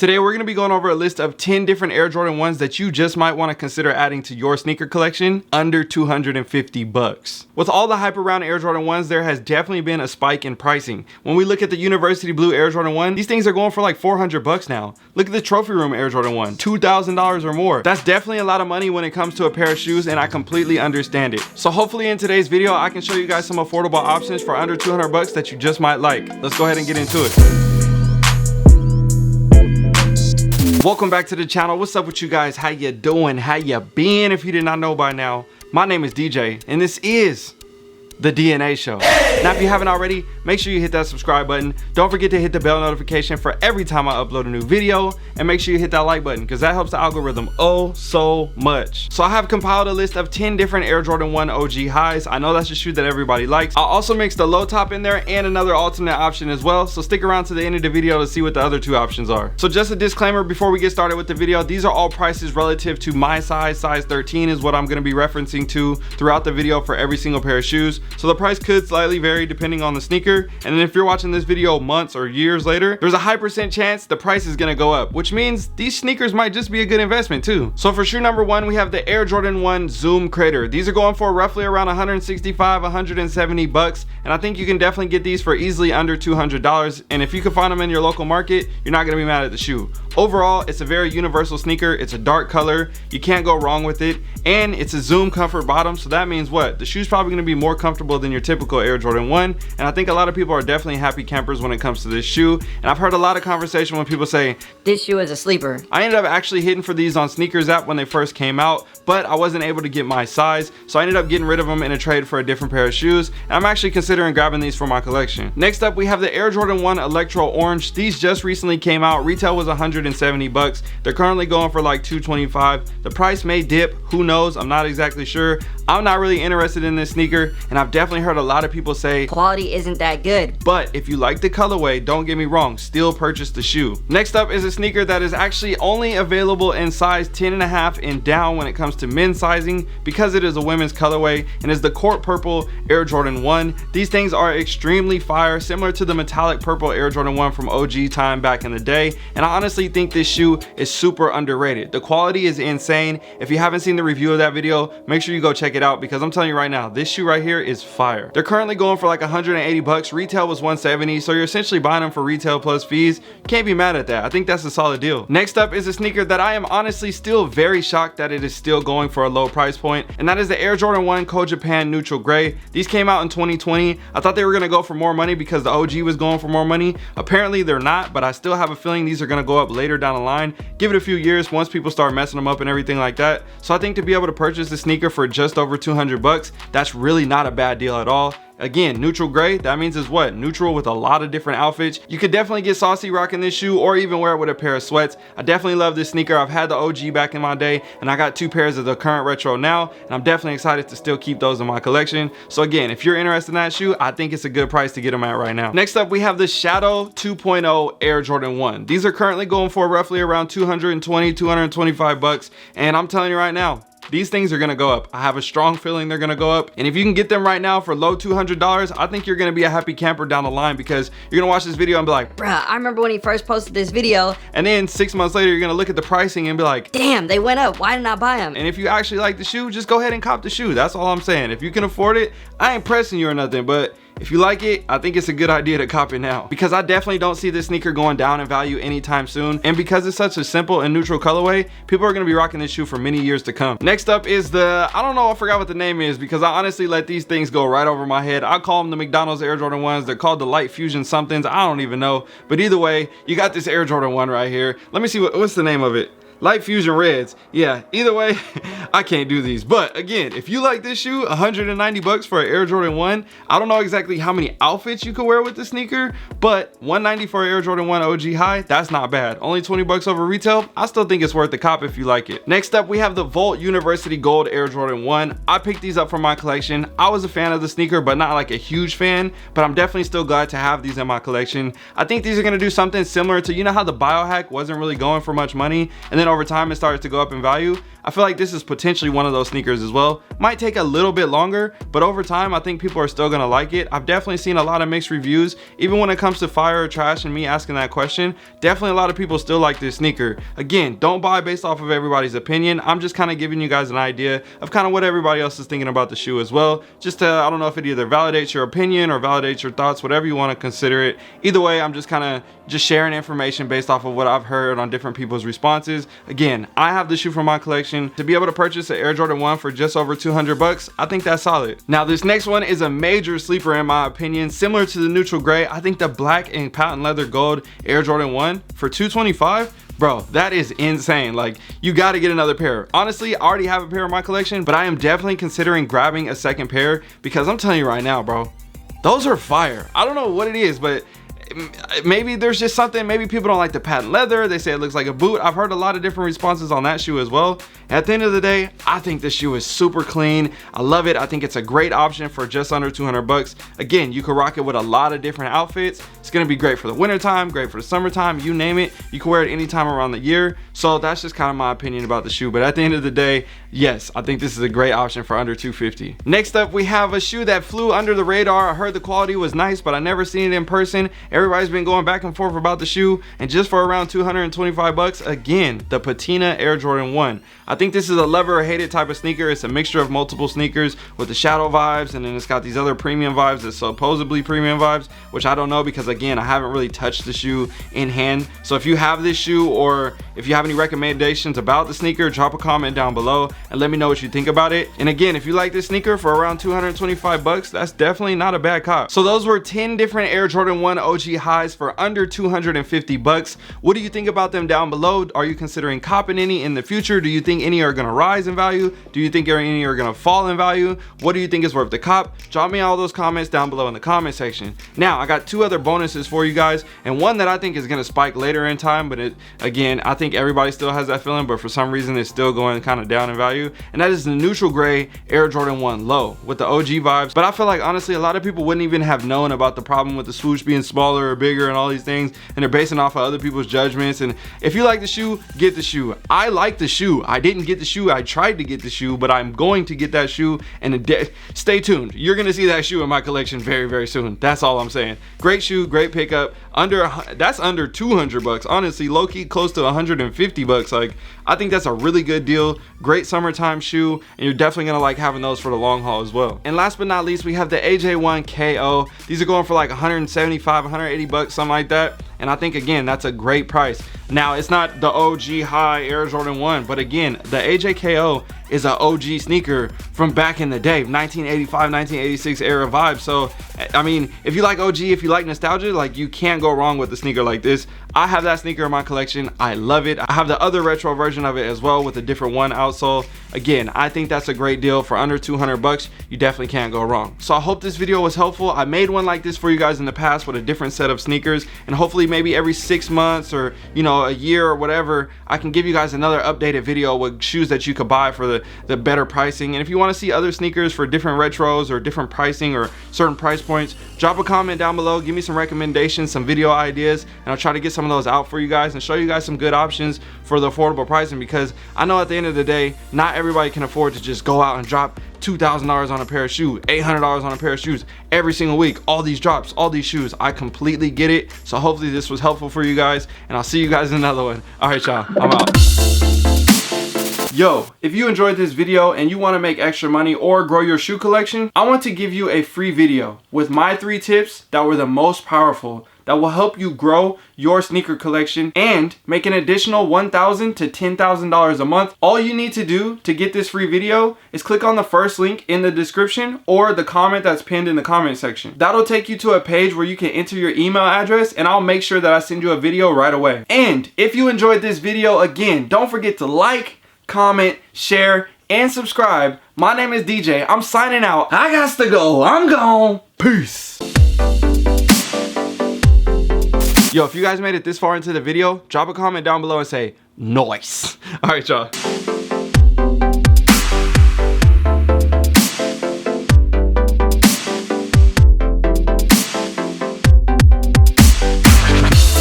Today we're going to be going over a list of 10 different Air Jordan 1s that you just might want to consider adding to your sneaker collection under 250 bucks. With all the hype around Air Jordan 1s, there has definitely been a spike in pricing. When we look at the University Blue Air Jordan 1, these things are going for like 400 bucks now. Look at the Trophy Room Air Jordan 1, $2,000 or more. That's definitely a lot of money when it comes to a pair of shoes, and I completely understand it. So hopefully in today's video, I can show you guys some affordable options for under 200 bucks that you just might like. Let's go ahead and get into it. Welcome back to the channel. What's up with you guys? How you doing? How you been? If you did not know by now, my name is DJ and this is the DNA Show. Now if you haven't already, make sure you hit that subscribe button. Don't forget to hit the bell notification for every time I upload a new video, and make sure you hit that like button because that helps the algorithm oh so much. So I have compiled a list of 10 different Air Jordan 1 OG highs. I know that's a shoe that everybody likes. I'll also mix the low top in there and another alternate option as well, so stick around to the end of the video to see what the other two options are. So just a disclaimer before we get started with the video, these are all prices relative to my size 13 is what I'm going to be referencing to throughout the video for every single pair of shoes. So the price could slightly vary depending on the sneaker, and then if you're watching this video months or years later, there's a high percent chance the price is gonna go up, which means these sneakers might just be a good investment too. So for shoe number 1, we have the Air Jordan 1 Zoom Crater. These are going for roughly around 165, 170 bucks, and I think you can definitely get these for easily under $200, and if you can find them in your local market, you're not gonna be mad at the shoe. Overall, it's a very universal sneaker. It's a dark color, you can't go wrong with it, and it's a Zoom comfort bottom, so that means what? The shoe's probably gonna be more comfortable than your typical Air Jordan 1, and I think a lot of people are definitely happy campers when it comes to this shoe. And I've heard a lot of conversation when people say this shoe is a sleeper. I ended up actually hitting for these on Sneakers app when they first came out, but I wasn't able to get my size, so I ended up getting rid of them in a trade for a different pair of shoes, and I'm actually considering grabbing these for my collection. Next up, we have the Air Jordan 1 Electro Orange. These just recently came out. Retail was 170 bucks. They're currently going for like 225. The price may dip, who knows? I'm not exactly sure. I'm not really interested in this sneaker, and I've definitely heard a lot of people say quality isn't that good, but if you like the colorway, don't get me wrong, still purchase the shoe. Next up is a sneaker that is actually only available in size 10.5 and down when it comes to men's sizing, because it is a women's colorway, and is the Court Purple Air Jordan 1. These things are extremely fire, similar to the metallic purple Air Jordan 1 from OG time back in the day, and I honestly think this shoe is super underrated. The quality is insane. If you haven't seen the review of that video, make sure you go check it out, because I'm telling you right now, this shoe right here is fire. They're currently going for like 180 bucks. Retail was 170, so you're essentially buying them for retail plus fees. Can't be mad at that. I think that's a solid deal. Next up is a sneaker that I am honestly still very shocked that it is still going for a low price point, and that is the Air Jordan 1 Cold Japan Neutral Gray. These came out in 2020. I thought they were gonna go for more money because the OG was going for more money. Apparently they're not, but I still have a feeling these are gonna go up later down the line. Give it a few years once people start messing them up and everything like that. So I think to be able to purchase the sneaker for just over 200 bucks, that's really not a bad deal at all. Again, neutral gray, that means is what? Neutral with a lot of different outfits. You could definitely get saucy rocking this shoe, or even wear it with a pair of sweats. I definitely love this sneaker. I've had the OG back in my day, and I got 2 pairs of the current retro now, and I'm definitely excited to still keep those in my collection. So again, if you're interested in that shoe, I think it's a good price to get them at right now. Next up, we have the Shadow 2.0 Air Jordan 1. These are currently going for roughly around 220, 225 bucks, and I'm telling you right now, these things are gonna go up. I have a strong feeling they're gonna go up, and if you can get them right now for low $200, I think you're gonna be a happy camper down the line, because you're gonna watch this video and be like, bruh, I remember when he first posted this video, and then 6 months later you're gonna look at the pricing and be like, damn, they went up, why didn't I buy them? And if you actually like the shoe, just go ahead and cop the shoe. That's all I'm saying. If you can afford it, I ain't pressing you or nothing, but if you like it, I think it's a good idea to cop it now, because I definitely don't see this sneaker going down in value anytime soon, and because it's such a simple and neutral colorway, people are going to be rocking this shoe for many years to come. Next up is the, I don't know, I forgot what the name is, because I honestly let these things go right over my head. I call them the McDonald's Air Jordan 1s. They're called the Light Fusion somethings. I don't even know, but either way, you got this Air Jordan 1 right here. Let me see what's the name of it. Light Fusion Reds. Yeah, either way, I can't do these. But again, if you like this shoe, 190 bucks for an Air Jordan 1. I don't know exactly how many outfits you could wear with the sneaker, but 190 for an Air Jordan 1 OG high, that's not bad. Only 20 bucks over retail. I still think it's worth the cop if you like it. Next up, we have the Volt University Gold Air Jordan 1. I picked these up for my collection. I was a fan of the sneaker, but not like a huge fan, but I'm definitely still glad to have these in my collection. I think these are gonna do something similar to, you know how the Biohack wasn't really going for much money, and then over time it started to go up in value? I feel like this is potentially one of those sneakers as well. Might take a little bit longer, but over time I think people are still gonna like it. I've definitely seen a lot of mixed reviews, even when it comes to fire or trash and me asking that question. Definitely a lot of people still like this sneaker. Again, don't buy based off of everybody's opinion. I'm just kind of giving you guys an idea of kind of what everybody else is thinking about the shoe as well. Just to, I don't know if it either validates your opinion or validates your thoughts, whatever you want to consider it. Either way, I'm just kind of sharing information based off of what I've heard on different people's responses. Again, I have the shoe from my collection. To be able to purchase an Air Jordan 1 for just over 200 bucks, I think that's solid. Now this next one is a major sleeper in my opinion, similar to the neutral gray. I think the black and patent leather gold Air Jordan 1 for 225, bro, that is insane. Like, you got to get another pair. Honestly, I already have a pair in my collection, but I am definitely considering grabbing a second pair because I'm telling you right now, bro, those are fire. I don't know what it is, but maybe there's just something. Maybe people don't like the patent leather. They say it looks like a boot. I've heard a lot of different responses on that shoe as well. At the end of the day, I think this shoe is super clean. I love it. I think it's a great option for just under 200 bucks. Again, you can rock it with a lot of different outfits. It's gonna be great for the winter time, great for the summertime, you name it. You can wear it anytime around the year. So that's just kind of my opinion about the shoe. But at the end of the day, yes, I think this is a great option for under 250. Next up, we have a shoe that flew under the radar. I heard the quality was nice, but I never seen it in person. Everybody's been going back and forth about the shoe, and just for around 225 bucks, again, the Patina Air Jordan 1. I think this is a love or hate it type of sneaker. It's a mixture of multiple sneakers with the shadow vibes, and then it's got these other premium vibes, that's supposedly premium vibes, which I don't know because again, I haven't really touched the shoe in hand. So if you have this shoe, or if you have any recommendations about the sneaker, drop a comment down below and let me know what you think about it. And again, if you like this sneaker for around 225 bucks, that's definitely not a bad cop. So those were 10 different Air Jordan 1 OG highs for under 250 bucks. What do you think about them down below? Are you considering copping any in the future? Do you think any are gonna rise in value? Do you think any are gonna fall in value? What do you think is worth the cop? Drop me all those comments down below in the comment section. Now, I got two other bonuses for you guys, and one that I think is gonna spike later in time, but again, I think everybody still has that feeling, but for some reason it's still going kind of down in value, and that is the neutral gray Air Jordan 1 low with the OG vibes. But I feel like honestly a lot of people wouldn't even have known about the problem with the swoosh being smaller or bigger and all these things, and they're basing off of other people's judgments. And if you like the shoe, get the shoe. I like the shoe. I didn't get the shoe. I tried to get the shoe, but I'm going to get that shoe, and stay tuned. You're gonna see that shoe in my collection very, very soon. That's all I'm saying. Great shoe, great pickup. That's under 200 bucks. Honestly, low-key close to 150 bucks. Like, I think that's a really good deal. Great summertime shoe, and you're definitely gonna like having those for the long haul as well. And last but not least, we have the AJ1 KO. These are going for like 175, 180 bucks, something like that. And I think again, that's a great price. Now, it's not the OG high Air Jordan 1, but again, the AJKO is an OG sneaker from back in the day, 1985, 1986 era vibe. So, I mean, if you like OG, if you like nostalgia, like, you can't go wrong with a sneaker like this. I have that sneaker in my collection. I love it. I have the other retro version of it as well with a different one outsole. Again, I think that's a great deal for under 200 bucks. You definitely can't go wrong. So I hope this video was helpful. I made one like this for you guys in the past with a different set of sneakers, and hopefully maybe every 6 months or, you know, a year or whatever, I can give you guys another updated video with shoes that you could buy for the better pricing. And if you want to see other sneakers for different retros or different pricing or certain price points, drop a comment down below, give me some recommendations, some video ideas, and I'll try to get some of those out for you guys and show you guys some good options for the affordable pricing, because I know at the end of the day, not everybody can afford to just go out and drop $2,000 on a pair of shoes, $800 on a pair of shoes every single week. All these drops, all these shoes. I completely get it. So hopefully this was helpful for you guys, and I'll see you guys in another one. All right, y'all, I'm out. Yo, if you enjoyed this video and you want to make extra money or grow your shoe collection, I want to give you a free video with my 3 tips that were the most powerful, that will help you grow your sneaker collection and make an additional $1,000 to $10,000 a month. All you need to do to get this free video is click on the first link in the description or the comment that's pinned in the comment section. That'll take you to a page where you can enter your email address, and I'll make sure that I send you a video right away. And if you enjoyed this video, again, don't forget to like, comment, share, and subscribe. My name is DJ. I'm signing out. I got to go. I'm gone. Peace. Yo, if you guys made it this far into the video, drop a comment down below and say, nice. All right, y'all.